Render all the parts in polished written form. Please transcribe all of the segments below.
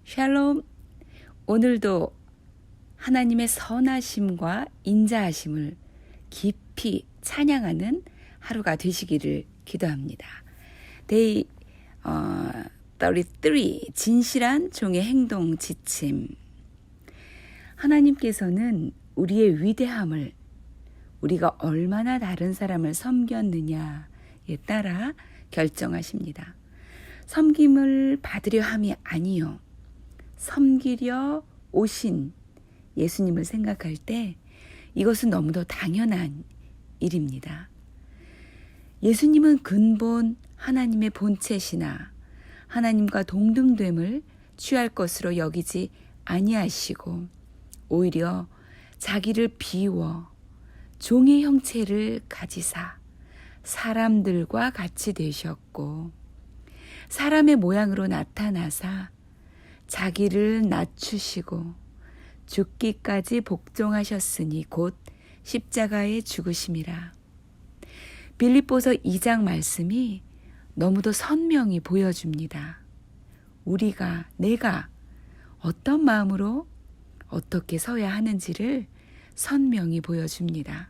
샬롬. 오늘도 하나님의 선하심과 인자하심을 깊이 찬양하는 하루가 되시기를 기도합니다. Day 33 진실한 종의 행동 지침. 하나님께서는 우리의 위대함을 우리가 얼마나 다른 사람을 섬겼느냐에 따라 결정하십니다. 섬김을 받으려 함이 아니요 섬기려 오신 예수님을 생각할 때 이것은 너무도 당연한 일입니다. 예수님은 근본 하나님의 본체시나 하나님과 동등됨을 취할 것으로 여기지 아니하시고 오히려 자기를 비워 종의 형체를 가지사 사람들과 같이 되셨고 사람의 모양으로 나타나사 자기를 낮추시고 죽기까지 복종하셨으니 곧 십자가에 죽으심이라. 빌립보서 2장 말씀이 너무도 선명히 보여줍니다. 내가 어떤 마음으로 어떻게 서야 하는지를 선명히 보여줍니다.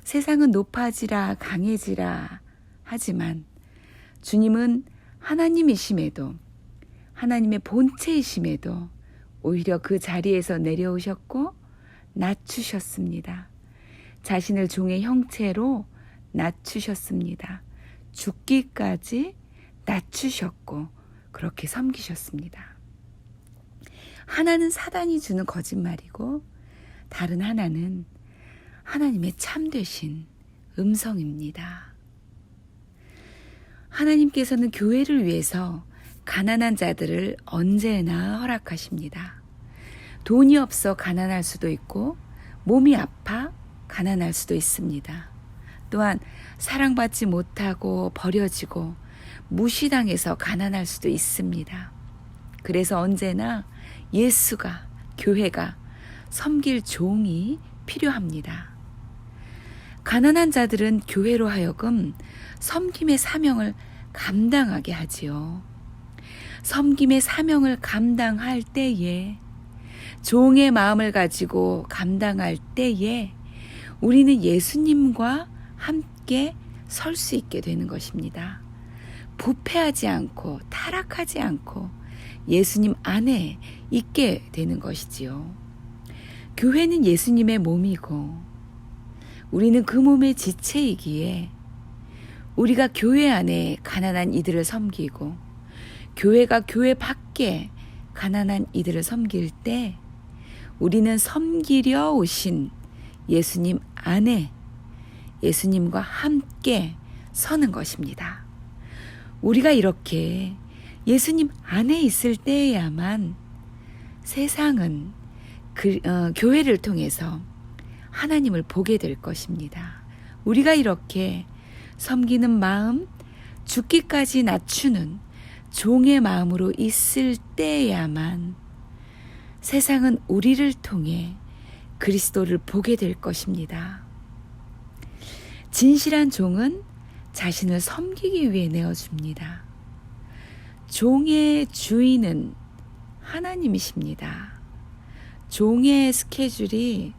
세상은 높아지라 강해지라 하지만 주님은 하나님이심에도 하나님의 본체이심에도 오히려 그 자리에서 내려오셨고 낮추셨습니다. 자신을 종의 형체로 낮추셨습니다. 죽기까지 낮추셨고 그렇게 섬기셨습니다. 하나는 사단이 주는 거짓말이고 다른 하나는 하나님의 참되신 음성입니다. 하나님께서는 교회를 위해서 가난한 자들을 언제나 허락하십니다. 돈이 없어 가난할 수도 있고 몸이 아파 가난할 수도 있습니다. 또한 사랑받지 못하고 버려지고 무시당해서 가난할 수도 있습니다. 그래서 언제나 예수가, 교회가 섬길 종이 필요합니다. 가난한 자들은 교회로 하여금 섬김의 사명을 감당하게 하지요. 섬김의 사명을 감당할 때에 종의 마음을 가지고 감당할 때에 우리는 예수님과 함께 설 수 있게 되는 것입니다. 부패하지 않고 타락하지 않고 예수님 안에 있게 되는 것이지요. 교회는 예수님의 몸이고 우리는 그 몸의 지체이기에 우리가 교회 안에 가난한 이들을 섬기고 교회가 교회 밖에 가난한 이들을 섬길 때 우리는 섬기려 오신 예수님 안에 예수님과 함께 서는 것입니다. 우리가 이렇게 예수님 안에 있을 때에야만 세상은 교회를 통해서 하나님을 보게 될 것입니다. 우리가 이렇게 섬기는 마음, 죽기까지 낮추는 종의 마음으로 있을 때야만 세상은 우리를 통해 그리스도를 보게 될 것입니다. 진실한 종은 자신을 섬기기 위해 내어줍니다. 종의 주인은 하나님이십니다. 종의 스케줄이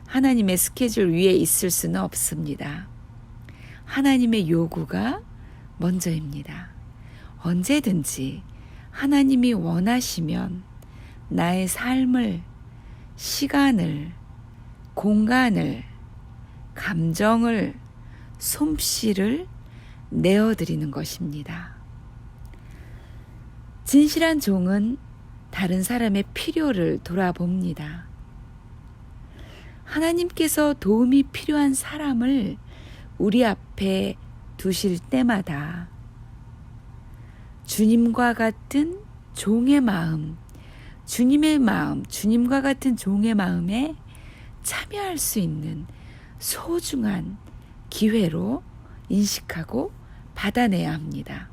하나님의 스케줄 위에 있을 수는 없습니다. 하나님의 요구가 먼저입니다. 언제든지 하나님이 원하시면 나의 삶을, 시간을, 공간을, 감정을, 솜씨를 내어드리는 것입니다. 진실한 종은 다른 사람의 필요를 돌아봅니다. 하나님께서 도움이 필요한 사람을 우리 앞에 두실 때마다 주님과 같은 종의 마음, 주님의 마음, 주님과 같은 종의 마음에 참여할 수 있는 소중한 기회로 인식하고 받아내야 합니다.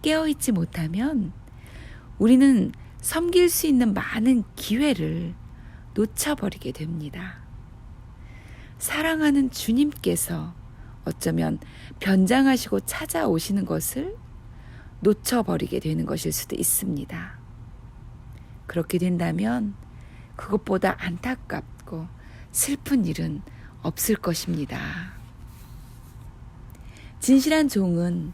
깨어있지 못하면 우리는 섬길 수 있는 많은 기회를 놓쳐버리게 됩니다. 사랑하는 주님께서 어쩌면 변장하시고 찾아오시는 것을 놓쳐버리게 되는 것일 수도 있습니다. 그렇게 된다면 그것보다 안타깝고 슬픈 일은 없을 것입니다. 진실한 종은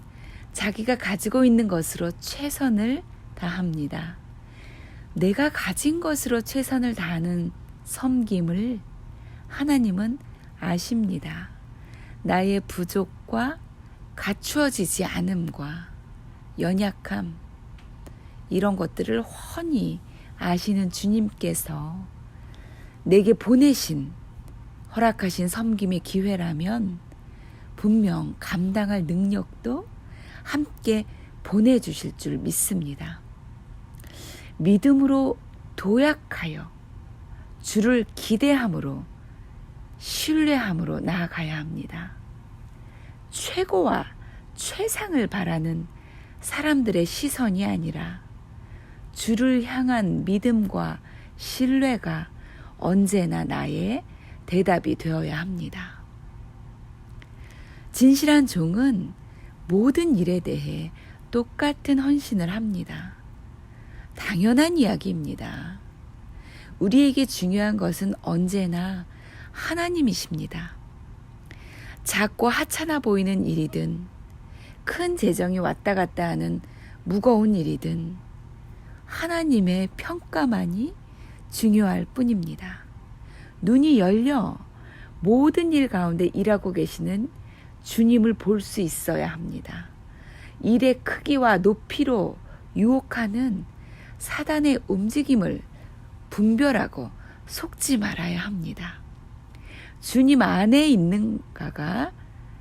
자기가 가지고 있는 것으로 최선을 다합니다. 내가 가진 것으로 최선을 다하는 섬김을 하나님은 아십니다. 나의 부족과 갖추어지지 않음과 연약함, 이런 것들을 훤히 아시는 주님께서 내게 보내신, 허락하신 섬김의 기회라면 분명 감당할 능력도 함께 보내주실 줄 믿습니다. 믿음으로 도약하여 주를 기대함으로 신뢰함으로 나아가야 합니다. 최고와 최상을 바라는 사람들의 시선이 아니라 주를 향한 믿음과 신뢰가 언제나 나의 대답이 되어야 합니다. 진실한 종은 모든 일에 대해 똑같은 헌신을 합니다. 당연한 이야기입니다. 우리에게 중요한 것은 언제나 하나님이십니다. 작고 하찮아 보이는 일이든 큰 재정이 왔다 갔다 하는 무거운 일이든 하나님의 평가만이 중요할 뿐입니다. 눈이 열려 모든 일 가운데 일하고 계시는 주님을 볼 수 있어야 합니다. 일의 크기와 높이로 유혹하는 사단의 움직임을 분별하고 속지 말아야 합니다. 주님 안에 있는가가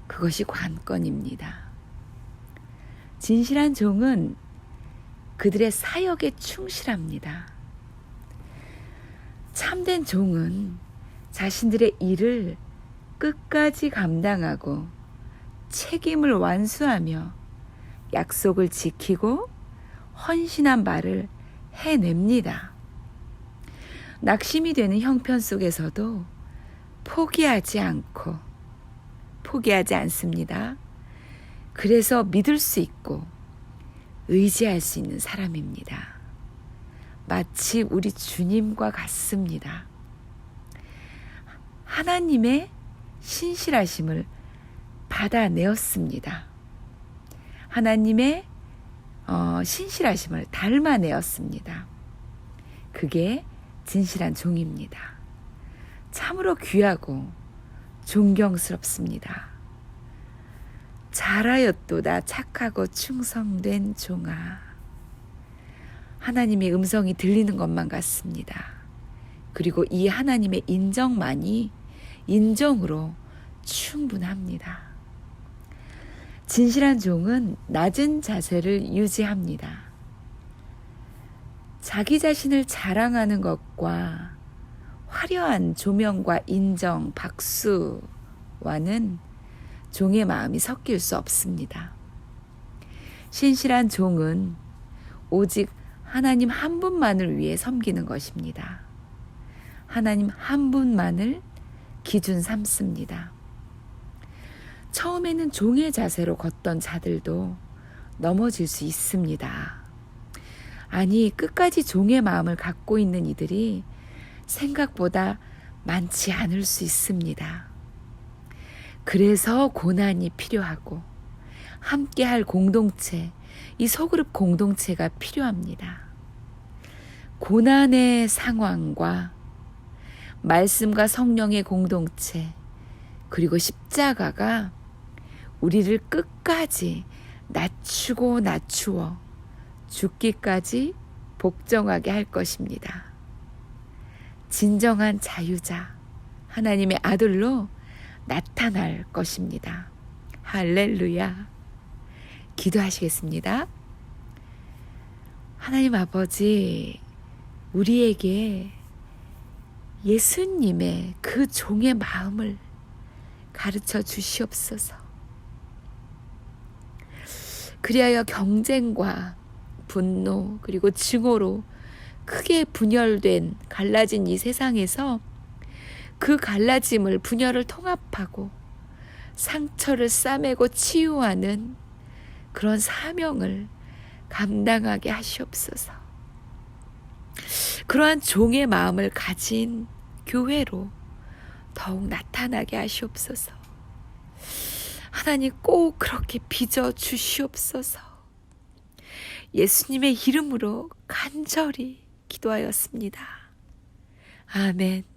그것이 관건입니다. 진실한 종은 그들의 사역에 충실합니다. 참된 종은 자신들의 일을 끝까지 감당하고 책임을 완수하며 약속을 지키고 헌신한 바를 해냅니다. 낙심이 되는 형편 속에서도 포기하지 않습니다. 그래서 믿을 수 있고 의지할 수 있는 사람입니다. 마치 우리 주님과 같습니다. 하나님의 신실하심을 받아내었습니다. 하나님의 신실하심을 닮아내었습니다. 그게 진실한 종입니다. 참으로 귀하고 존경스럽습니다. 잘하였도다 착하고 충성된 종아. 하나님의 음성이 들리는 것만 같습니다. 그리고 이 하나님의 인정만이 인정으로 충분합니다. 진실한 종은 낮은 자세를 유지합니다. 자기 자신을 자랑하는 것과 화려한 조명과 인정, 박수와는 종의 마음이 섞일 수 없습니다. 신실한 종은 오직 하나님 한 분만을 위해 섬기는 것입니다. 하나님 한 분만을 기준 삼습니다. 처음에는 종의 자세로 걷던 자들도 넘어질 수 있습니다. 아니, 끝까지 종의 마음을 갖고 있는 이들이 생각보다 많지 않을 수 있습니다. 그래서 고난이 필요하고 함께할 공동체, 이 소그룹 공동체가 필요합니다. 고난의 상황과 말씀과 성령의 공동체, 그리고 십자가가 우리를 끝까지 낮추고 낮추어 죽기까지 복종하게 할 것입니다. 진정한 자유자, 하나님의 아들로 나타날 것입니다. 할렐루야. 기도하시겠습니다. 하나님 아버지, 우리에게 예수님의 그 종의 마음을 가르쳐 주시옵소서. 그리하여 경쟁과 분노 그리고 증오로 크게 분열된 갈라진 이 세상에서 그 갈라짐을 분열을 통합하고 상처를 싸매고 치유하는 그런 사명을 감당하게 하시옵소서. 그러한 종의 마음을 가진 교회로 더욱 나타나게 하시옵소서. 하나님 꼭 그렇게 빚어 주시옵소서. 예수님의 이름으로 간절히 기도하였습니다. 아멘.